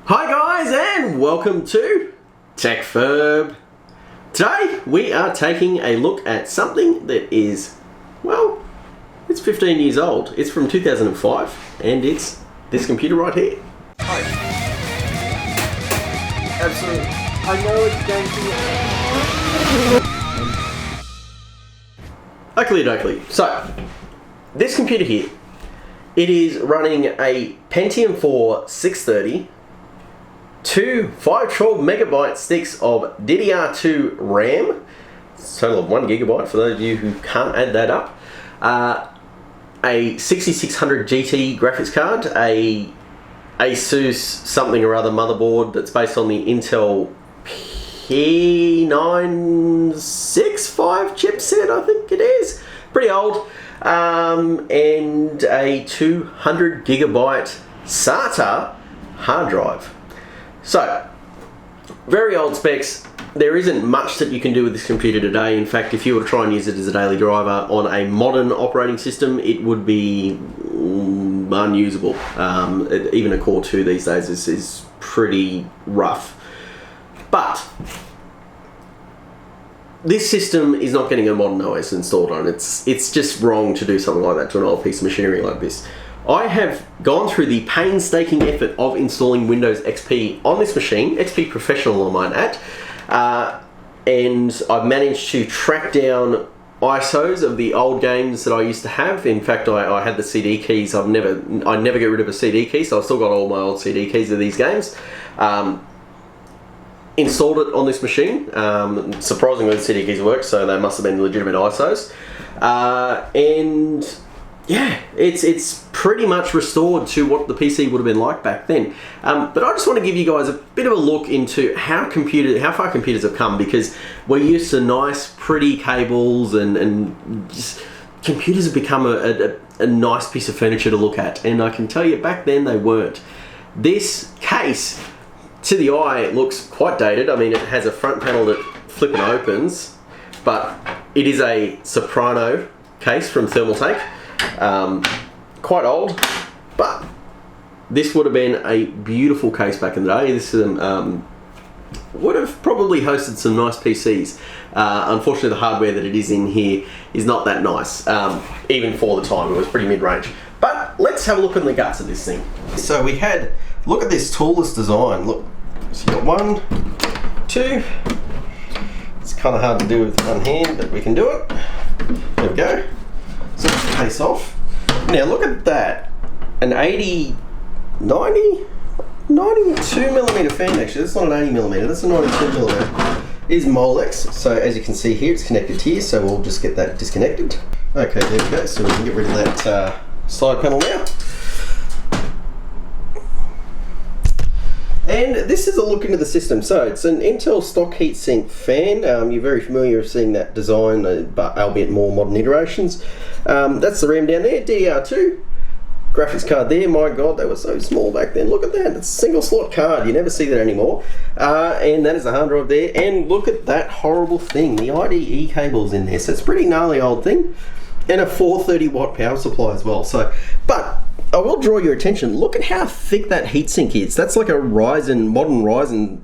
Hi guys, and welcome to TechFurb. Today we are taking a look at something that is, well, it's 15 years old. It's from 2005 and it's this computer right here. Hi. Absolutely. I know it's going to... Oakley dokley. So, this computer here, it is running a Pentium 4 630, two 512 megabyte sticks of DDR2 RAM, total of 1 gigabyte for those of you who can't add that up, a 6600 GT graphics card, a Asus something or other motherboard that's based on the Intel P965 chipset, I think it is, pretty old, and a 200 gigabyte SATA hard drive. So, very old specs. There isn't much that you can do with this computer today. In fact, if you were to try and use it as a daily driver on a modern operating system, it would be unusable. Even a Core 2 these days is pretty rough. But this system is not getting a modern OS installed on it. It's just wrong to do something like that to an old piece of machinery like this. I have gone through the painstaking effort of installing Windows XP on this machine, XP Professional I might add, and I've managed to track down ISOs of the old games that I used to have. In fact, I had the CD keys. I never get rid of a CD key, so I've still got all my old CD keys of these games. Installed it on this machine. Surprisingly, the CD keys work, so they must have been legitimate ISOs. And yeah, it's pretty much restored to what the PC would have been like back then. But I just want to give you guys a bit of a look into how far computers have come, because we're used to nice, pretty cables and just, computers have become a nice piece of furniture to look at. And I can tell you, back then they weren't. This case, to the eye, it looks quite dated. I mean, it has a front panel that flipping opens, but it is a Soprano case from Thermaltake. Quite old, but this would have been a beautiful case back in the day. This would have probably hosted some nice PCs. Unfortunately, the hardware that it is in here is not that nice, even for the time. It was pretty mid-range. But let's have a look in the guts of this thing. So we had, look at this toolless design. Look, so you got 1, 2. It's kind of hard to do with one hand, but we can do it. There we go. So let's case off. Now look at that. An 92 millimeter fan, actually. That's not an 80 millimeter, that's a 92 millimeter. Is Molex. So as you can see here, it's connected here, so we'll just get that disconnected. Okay, there we go. So we can get rid of that side panel now. And this is a look into the system. So it's an Intel stock heatsink fan. You're very familiar with seeing that design, but albeit more modern iterations. That's the RAM down there, DDR2. Graphics card there, my god, they were so small back then. Look at that, it's a single slot card, you never see that anymore. And that is the hard drive there. And look at that horrible thing, the IDE cable's in there. So it's a pretty gnarly old thing. And a 430 watt power supply as well. So, but I will draw your attention. Look at how thick that heatsink is. That's like a modern Ryzen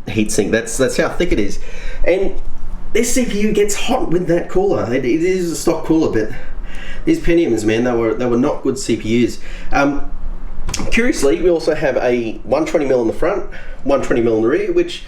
heatsink. That's how thick it is. And this CPU gets hot with that cooler. It is a stock cooler, but these Pentiums, man, they were not good CPUs. Curiously, we also have a 120mm in the front, 120mm in the rear, which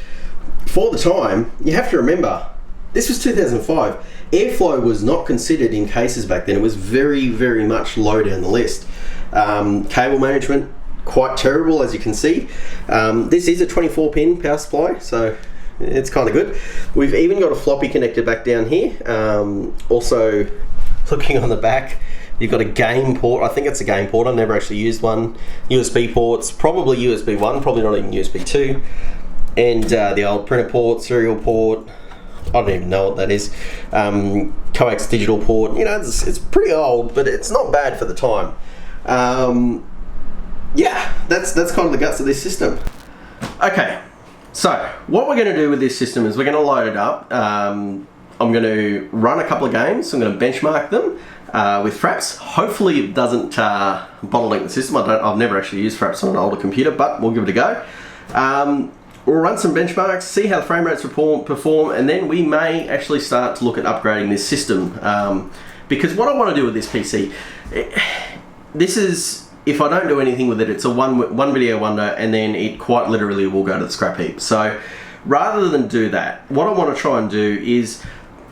for the time, you have to remember, this was 2005. Airflow was not considered in cases back then. It was very, very much low down the list. Cable management, quite terrible, as you can see. This is a 24-pin power supply, so it's kind of good. We've even got a floppy connector back down here. Also, looking on the back, you've got a game port. I think it's a game port. I've never actually used one. USB ports, probably USB 1, probably not even USB 2. And the old printer port, serial port. I don't even know what that is. Coax digital port. You know, it's pretty old, but it's not bad for the time. Yeah, that's kind of the guts of this system. Okay, so what we're going to do with this system is we're going to load it up. I'm going to run a couple of games. I'm going to benchmark them with Fraps. Hopefully it doesn't bottleneck the system. I've never actually used Fraps on an older computer, but we'll give it a go. We'll run some benchmarks, see how the frame rates perform, and then we may actually start to look at upgrading this system. Because what I want to do with this PC, this is, if I don't do anything with it, it's a one video wonder, and then it quite literally will go to the scrap heap. So rather than do that, what I want to try and do is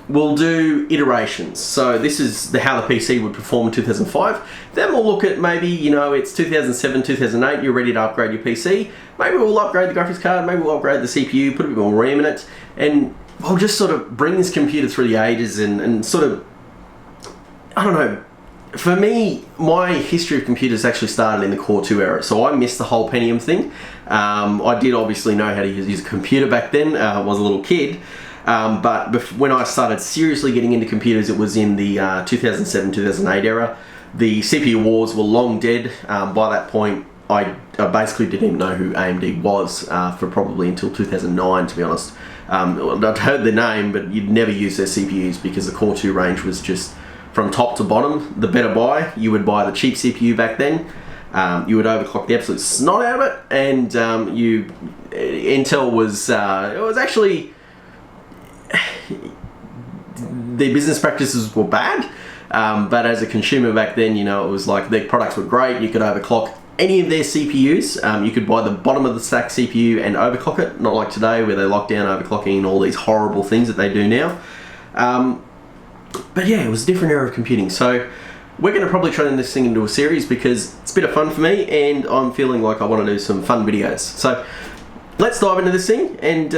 we'll do iterations. So this is how the PC would perform in 2005. Then we'll look at maybe, you know, it's 2007, 2008, you're ready to upgrade your PC. Maybe we'll upgrade the graphics card, maybe we'll upgrade the CPU, put a bit more RAM in it, and we'll just sort of bring this computer through the ages and sort of, I don't know, for me, my history of computers actually started in the Core 2 era, so I missed the whole Pentium thing. I did obviously know how to use a computer back then, I was a little kid, but when I started seriously getting into computers, it was in the 2007-2008 era. The CPU wars were long dead. By that point, I basically didn't even know who AMD was for probably until 2009, to be honest. I'd heard the name, but you'd never use their CPUs because the Core 2 range was just from top to bottom the better buy. You would buy the cheap CPU back then. You would overclock the absolute snot out of it, and Intel was it was actually their business practices were bad, but as a consumer back then, you know, it was like their products were great. You could overclock any of their CPUs. You could buy the bottom of the stack CPU and overclock it, not like today where they lock down overclocking and all these horrible things that they do now. But yeah, it was a different era of computing. So we're going to probably turn this thing into a series because it's a bit of fun for me and I'm feeling like I want to do some fun videos. So let's dive into this thing and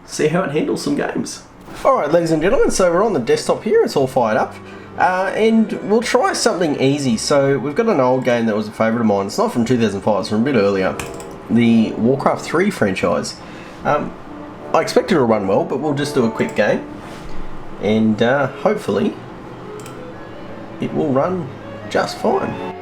see how it handles some games. Alright, ladies and gentlemen, so we're on the desktop here, it's all fired up. And we'll try something easy. So we've got an old game that was a favourite of mine. It's not from 2005, it's from a bit earlier. The Warcraft 3 franchise. I expect it'll run well, but we'll just do a quick game. And hopefully it will run just fine.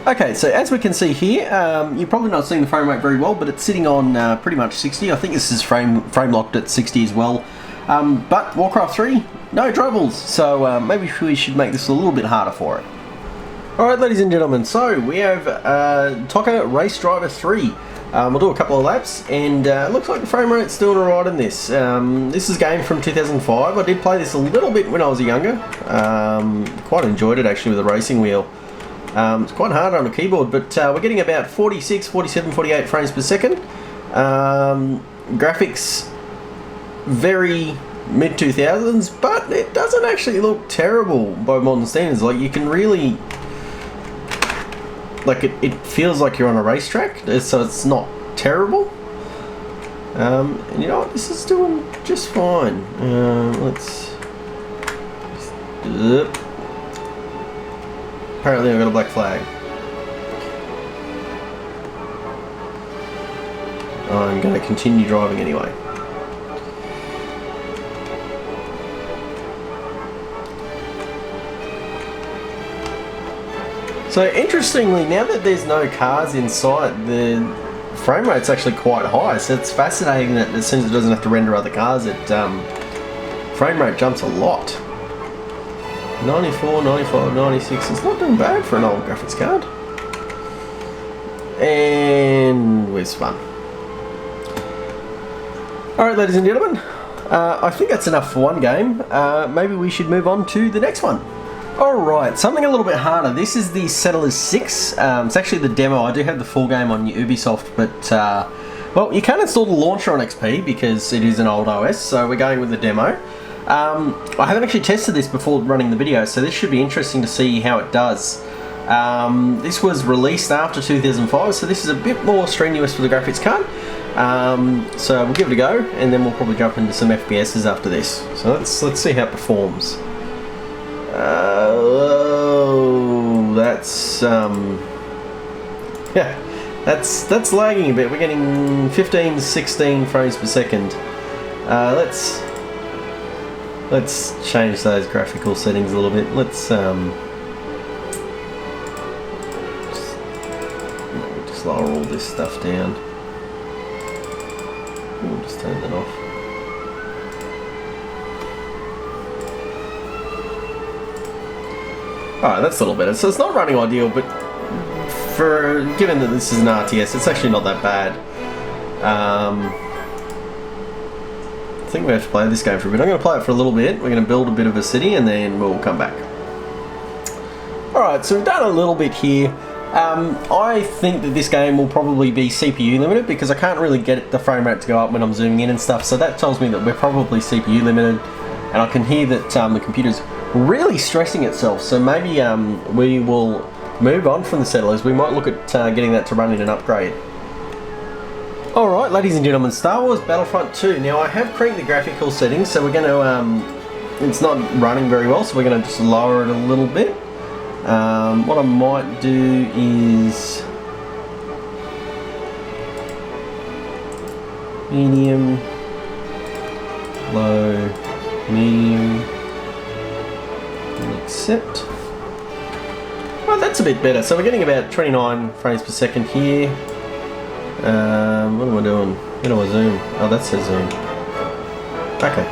Okay, so as we can see here, you're probably not seeing the frame rate very well, but it's sitting on pretty much 60. I think this is frame locked at 60 as well. But Warcraft 3, no troubles, so maybe we should make this a little bit harder for it. Alright, ladies and gentlemen, so we have TOCA Race Driver 3. We'll do a couple of laps, and it looks like the frame rate's doing alright in this. This is a game from 2005. I did play this a little bit when I was younger. Quite enjoyed it actually with a racing wheel. It's quite hard on a keyboard, but we're getting about 46, 47, 48 frames per second. Graphics, very mid-2000s, but it doesn't actually look terrible by modern standards. Like, you can really... Like, it feels like you're on a racetrack, so it's not terrible. And you know what, this is doing just fine. Apparently I've got a black flag. I'm going to continue driving anyway. So interestingly, now that there's no cars in sight, the frame rate's actually quite high. So it's fascinating that as soon as it doesn't have to render other cars, it frame rate jumps a lot. 94, 95, 96, it's not doing bad for an old graphics card. And we're spun. Alright, ladies and gentlemen, I think that's enough for one game. Maybe we should move on to the next one. Alright, something a little bit harder. This is the Settlers 6. It's actually the demo. I do have the full game on Ubisoft, but well, you can't install the launcher on XP because it is an old OS, so we're going with the demo. I haven't actually tested this before running the video, so this should be interesting to see how it does. This was released after 2005, so this is a bit more strenuous for the graphics card. So we'll give it a go, and then we'll probably jump into some FPSs after this. So let's see how it performs. Oh, that's yeah, that's lagging a bit. We're getting 15, 16 frames per second. Let's change those graphical settings a little bit. Let's just lower all this stuff down. We'll just turn that off. Alright, that's a little better. So it's not running ideal, but given that this is an RTS, it's actually not that bad. I think we have to play this game for a bit. I'm going to play it for a little bit. We're going to build a bit of a city and then we'll come back. Alright, so we've done a little bit here. I think that this game will probably be CPU limited because I can't really get the frame rate to go up when I'm zooming in and stuff, so that tells me that we're probably CPU limited, and I can hear that the computer's really stressing itself, so maybe we will move on from the settlers. We might look at getting that to run in an upgrade. Alright, ladies and gentlemen, Star Wars Battlefront 2. Now I have cranked the graphical settings, so we're going to, it's not running very well, so we're going to just lower it a little bit. What I might do is medium, low, medium, and accept. Well, that's a bit better. So we're getting about 29 frames per second here. What am I doing? Where do I zoom? Oh, that says zoom. Okay.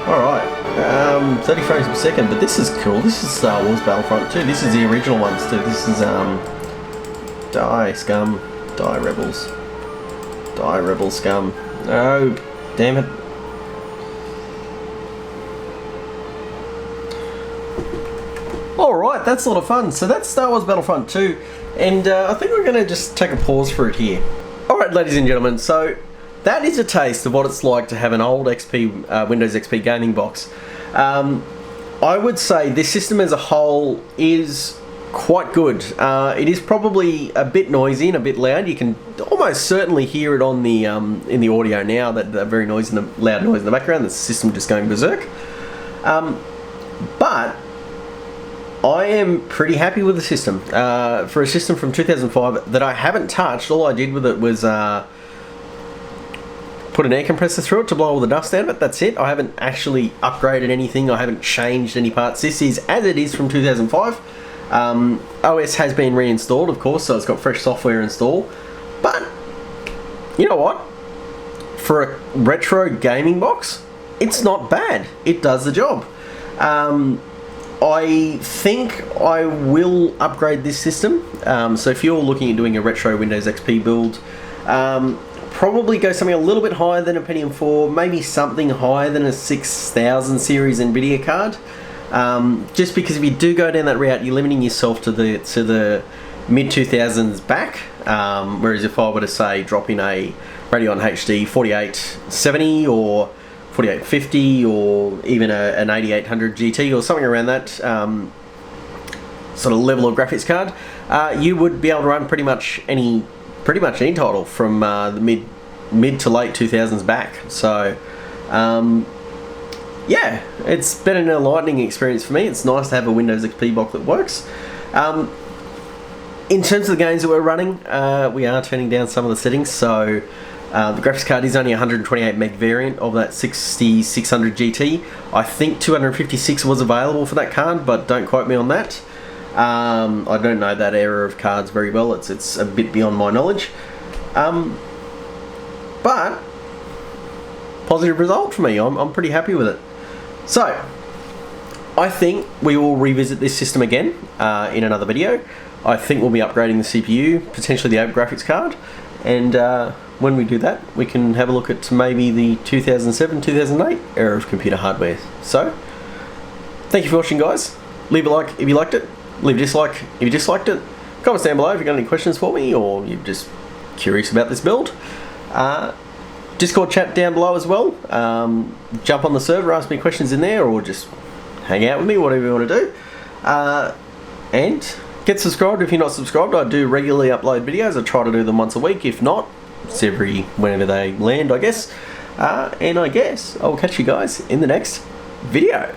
Alright. 30 frames per second, but this is cool. This is Star Wars Battlefront 2. This is the original ones too. This is Die Scum, Die Rebels, Die Rebel Scum. Oh, damn it. Alright, that's a lot of fun. So that's Star Wars Battlefront 2, and I think we're going to just take a pause for it here. Alright, ladies and gentlemen, so that is a taste of what it's like to have an old XP, Windows XP gaming box. I would say this system as a whole is quite good. It is probably a bit noisy and a bit loud. You can almost certainly hear it on the in the audio now, that very noise in the loud noise in the background. The system just going berserk. But I am pretty happy with the system. For a system from 2005 that I haven't touched, all I did with it was put an air compressor through it to blow all the dust out of it. That's it. I haven't actually upgraded anything. I haven't changed any parts. This is as it is from 2005. OS has been reinstalled, of course, so it's got fresh software installed. But you know what? For a retro gaming box, it's not bad. It does the job. I think I will upgrade this system. So if you're looking at doing a retro Windows XP build, probably go something a little bit higher than a Pentium 4, maybe something higher than a 6000 series NVIDIA card. Just because if you do go down that route, you're limiting yourself to the mid 2000s back. Whereas if I were to say drop in a Radeon HD 4870 or 4850 or even an 8800 GT or something around that sort of level of graphics card, you would be able to run pretty much any title from the mid to late 2000s back. So yeah, it's been an enlightening experience for me. It's nice to have a Windows XP box that works. In terms of the games that we're running, we are turning down some of the settings. So the graphics card is only 128 meg variant of that 6600 GT. I think 256 was available for that card, but don't quote me on that. I don't know that era of cards very well. It's a bit beyond my knowledge. But positive result for me. I'm pretty happy with it. So I think we will revisit this system again in another video. I think we'll be upgrading the CPU, potentially the graphics card, and when we do that, we can have a look at maybe the 2007-2008 era of computer hardware. So thank you for watching, guys. Leave a like if you liked it. Leave a dislike if you disliked it. Comments down below if you've got any questions for me or you're just curious about this build. Discord chat down below as well. Jump on the server, ask me questions in there, or just hang out with me, whatever you want to do. And get subscribed if you're not subscribed. I do regularly upload videos. I try to do them once a week. If not, it's whenever they land, I guess. And I guess I'll catch you guys in the next video.